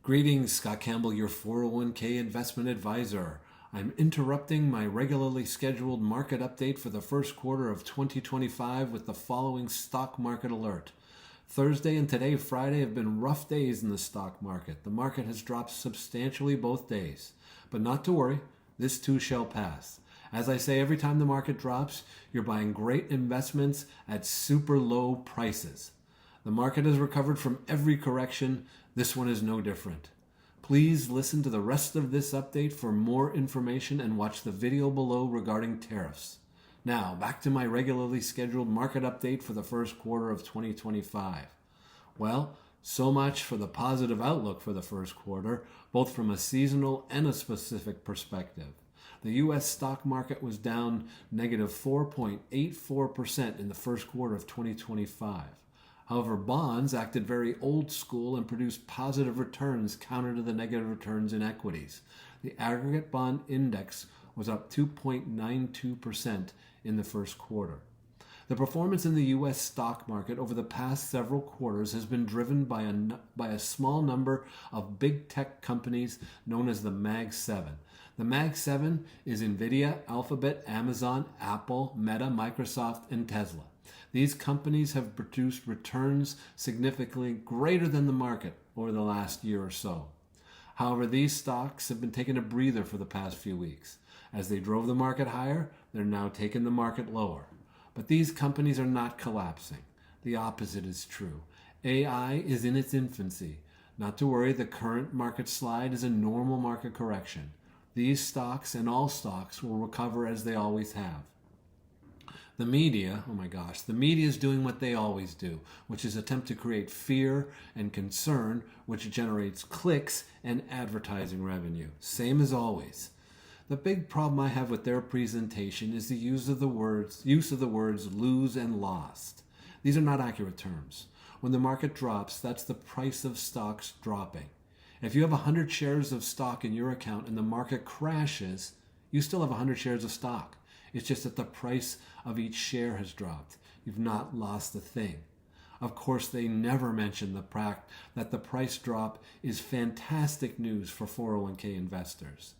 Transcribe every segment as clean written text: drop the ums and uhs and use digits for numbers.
Greetings, Scott Campbell, your 401k investment advisor. I'm interrupting my regularly scheduled market update for the first quarter of 2025 with the following stock market alert. Thursday and today, Friday, have been rough days in the stock market. The market has dropped substantially both days. But not to worry, this too shall pass. As I say, every time the market drops, you're buying great investments at super low prices. The market has recovered from every correction. This one is no different. Please listen to the rest of this update for more information and watch the video below regarding tariffs. Now, back to my regularly scheduled market update for the first quarter of 2025. Well, so much for the positive outlook for the first quarter, both from a seasonal and a specific perspective. The U.S. stock market was down negative 4.84% in the first quarter of 2025. However, bonds acted very old school and produced positive returns counter to the negative returns in equities. The aggregate bond index was up 2.92% in the first quarter. The performance in the U.S. stock market over the past several quarters has been driven by a small number of big tech companies known as the Mag 7. The Mag 7 is NVIDIA, Alphabet, Amazon, Apple, Meta, Microsoft, and Tesla. These companies have produced returns significantly greater than the market over the last year or so. However, these stocks have been taking a breather for the past few weeks. As they drove the market higher, they're now taking the market lower. But these companies are not collapsing. The opposite is true. AI is in its infancy. Not to worry, the current market slide is a normal market correction. These stocks and all stocks will recover as they always have. The media is doing what they always do, which is attempt to create fear and concern, which generates clicks and advertising revenue. Same as always. The big problem I have with their presentation is the use of the words lose and lost. These are not accurate terms. When the market drops, that's the price of stocks dropping. If you have 100 shares of stock in your account and the market crashes, you still have 100 shares of stock. It's just that the price of each share has dropped. You've not lost a thing. Of course, they never mention the fact that the price drop is fantastic news for 401k investors.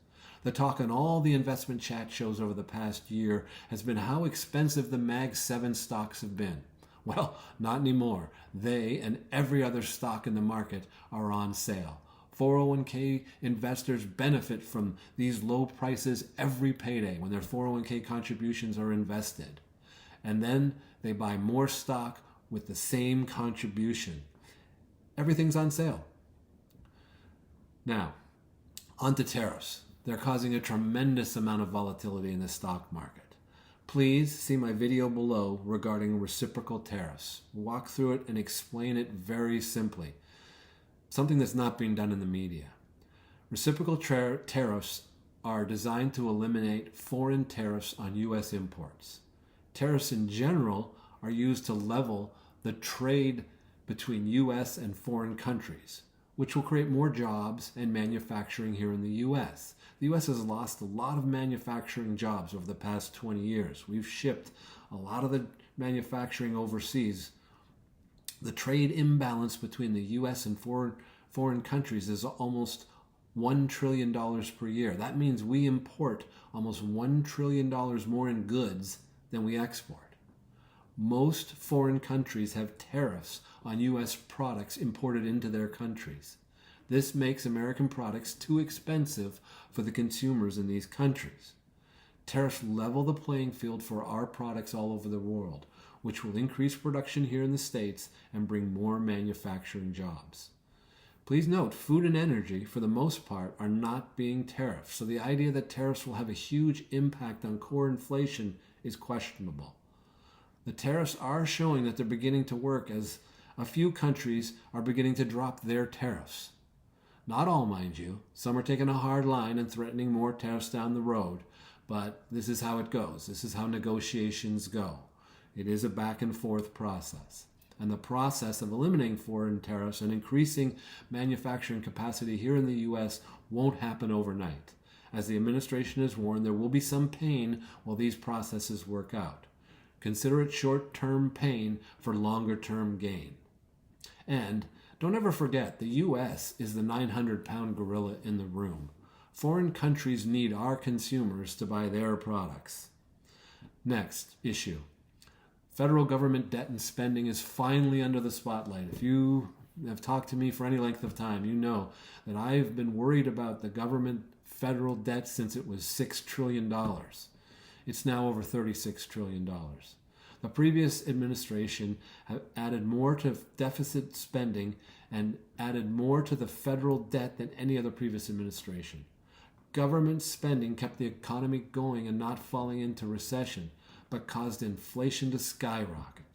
The talk on all the investment chat shows over the past year has been how expensive the Mag 7 stocks have been. Well, not anymore. They and every other stock in the market are on sale. 401k investors benefit from these low prices every payday when their 401k contributions are invested. And then they buy more stock with the same contribution. Everything's on sale. Now, on to tariffs. They're causing a tremendous amount of volatility in the stock market. Please see my video below regarding reciprocal tariffs. Walk through it and explain it very simply. Something that's not being done in the media. Reciprocal tariffs are designed to eliminate foreign tariffs on U.S. imports. Tariffs in general are used to level the trade between U.S. and foreign countries, which will create more jobs and manufacturing here in the U.S. The U.S. has lost a lot of manufacturing jobs over the past 20 years. We've shipped a lot of the manufacturing overseas. The trade imbalance between the U.S. and foreign countries is almost $1 trillion per year. That means we import almost $1 trillion more in goods than we export. Most foreign countries have tariffs on U.S. products imported into their countries. This makes American products too expensive for the consumers in these countries. Tariffs level the playing field for our products all over the world, which will increase production here in the States and bring more manufacturing jobs. Please note, food and energy, for the most part, are not being tariffed, so the idea that tariffs will have a huge impact on core inflation is questionable. The tariffs are showing that they're beginning to work as a few countries are beginning to drop their tariffs. Not all, mind you. Some are taking a hard line and threatening more tariffs down the road, but this is how it goes. This is how negotiations go. It is a back and forth process. And the process of eliminating foreign tariffs and increasing manufacturing capacity here in the U.S. won't happen overnight. As the administration has warned, there will be some pain while these processes work out. Consider it short-term pain for longer-term gain. And Don't ever forget, the U.S. is the 900-pound gorilla in the room. Foreign countries need our consumers to buy their products. Next issue. Federal government debt and spending is finally under the spotlight. If you have talked to me for any length of time, you know that I've been worried about the government federal debt since it was $6 trillion. It's now over $36 trillion. The previous administration have added more to deficit spending and added more to the federal debt than any other previous administration. Government spending kept the economy going and not falling into recession, but caused inflation to skyrocket.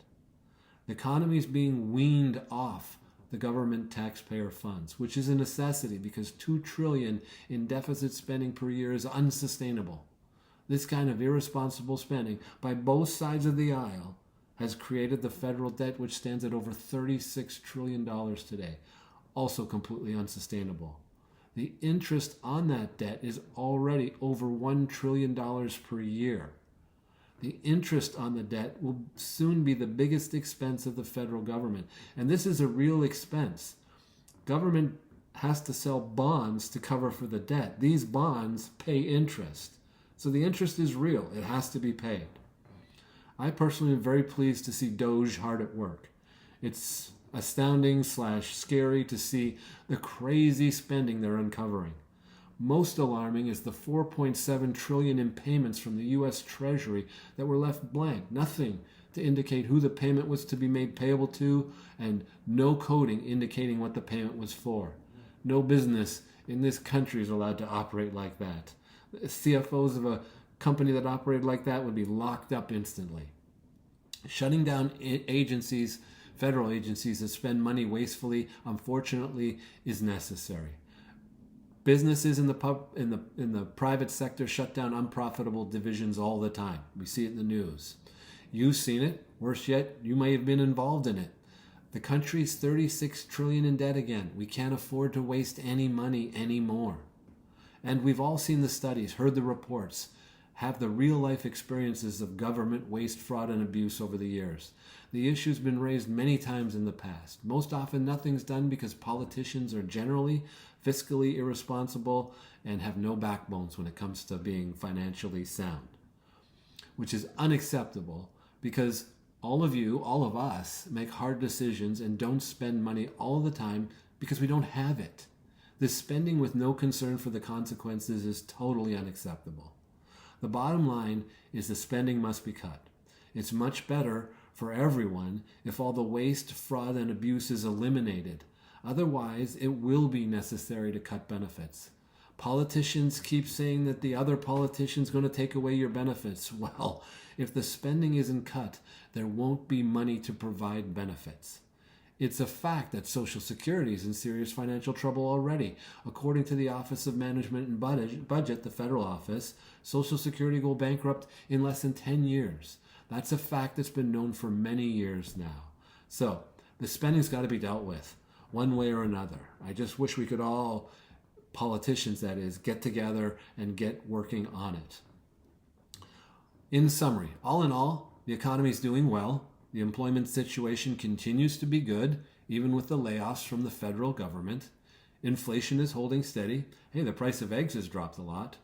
The economy is being weaned off the government taxpayer funds, which is a necessity because $2 trillion in deficit spending per year is unsustainable. This kind of irresponsible spending by both sides of the aisle has created the federal debt, which stands at over $36 trillion today, also completely unsustainable. The interest on that debt is already over $1 trillion per year. The interest on the debt will soon be the biggest expense of the federal government. And this is a real expense. Government has to sell bonds to cover for the debt. These bonds pay interest. So the interest is real. It has to be paid. I personally am very pleased to see DOGE hard at work. It's astounding / scary to see the crazy spending they're uncovering. Most alarming is the $4.7 trillion in payments from the U.S. Treasury that were left blank. Nothing to indicate who the payment was to be made payable to, and no coding indicating what the payment was for. No business in this country is allowed to operate like that. The CFOs of a company that operated like that would be locked up instantly. Shutting down agencies, federal agencies that spend money wastefully, unfortunately, is necessary. Businesses in the private sector shut down unprofitable divisions all the time. We see it in the news. You've seen it. Worse yet, you may have been involved in it. The country's $36 trillion in debt again. We can't afford to waste any money anymore. And we've all seen the studies, heard the reports, have the real-life experiences of government waste, fraud, and abuse over the years. The issue's been raised many times in the past. Most often, nothing's done because politicians are generally fiscally irresponsible and have no backbones when it comes to being financially sound, which is unacceptable because all of you, all of us, make hard decisions and don't spend money all the time because we don't have it. This spending with no concern for the consequences is totally unacceptable. The bottom line is the spending must be cut. It's much better for everyone if all the waste, fraud, and abuse is eliminated. Otherwise, it will be necessary to cut benefits. Politicians keep saying that the other politician's going to take away your benefits. Well, if the spending isn't cut, there won't be money to provide benefits. It's a fact that Social Security is in serious financial trouble already. According to the Office of Management and Budget, the federal office, Social Security will go bankrupt in less than 10 years. That's a fact that's been known for many years now. So, the spending's got to be dealt with, one way or another. I just wish we could all, politicians that is, get together and get working on it. In summary, all in all, the economy is doing well. The employment situation continues to be good, even with the layoffs from the federal government. Inflation is holding steady. Hey, the price of eggs has dropped a lot.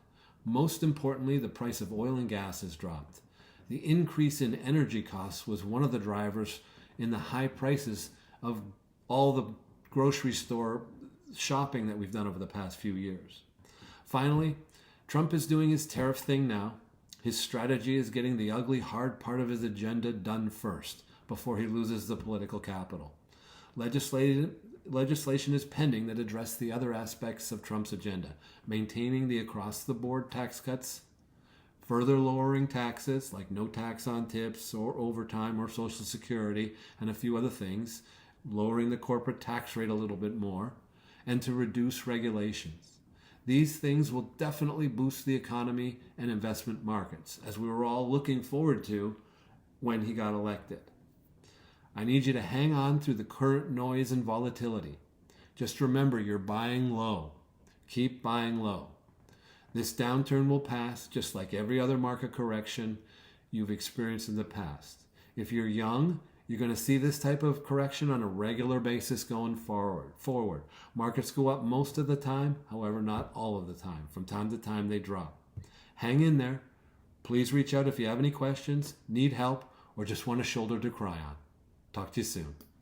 Most importantly, the price of oil and gas has dropped. The increase in energy costs was one of the drivers in the high prices of all the grocery store shopping that we've done over the past few years. Finally, Trump is doing his tariff thing now. His strategy is getting the ugly, hard part of his agenda done first, before he loses the political capital. Legislation is pending that address the other aspects of Trump's agenda, maintaining the across-the-board tax cuts, further lowering taxes, like no tax on tips or overtime or Social Security, and a few other things, lowering the corporate tax rate a little bit more, and to reduce regulations. These things will definitely boost the economy and investment markets, as we were all looking forward to when he got elected. I need you to hang on through the current noise and volatility. Just remember, you're buying low. Keep buying low. This downturn will pass just like every other market correction you've experienced in the past. If you're young, You're going to see this type of correction on a regular basis going forward. Markets go up most of the time, however, not all of the time. From time to time, they drop. Hang in there. Please reach out if you have any questions, need help, or just want a shoulder to cry on. Talk to you soon.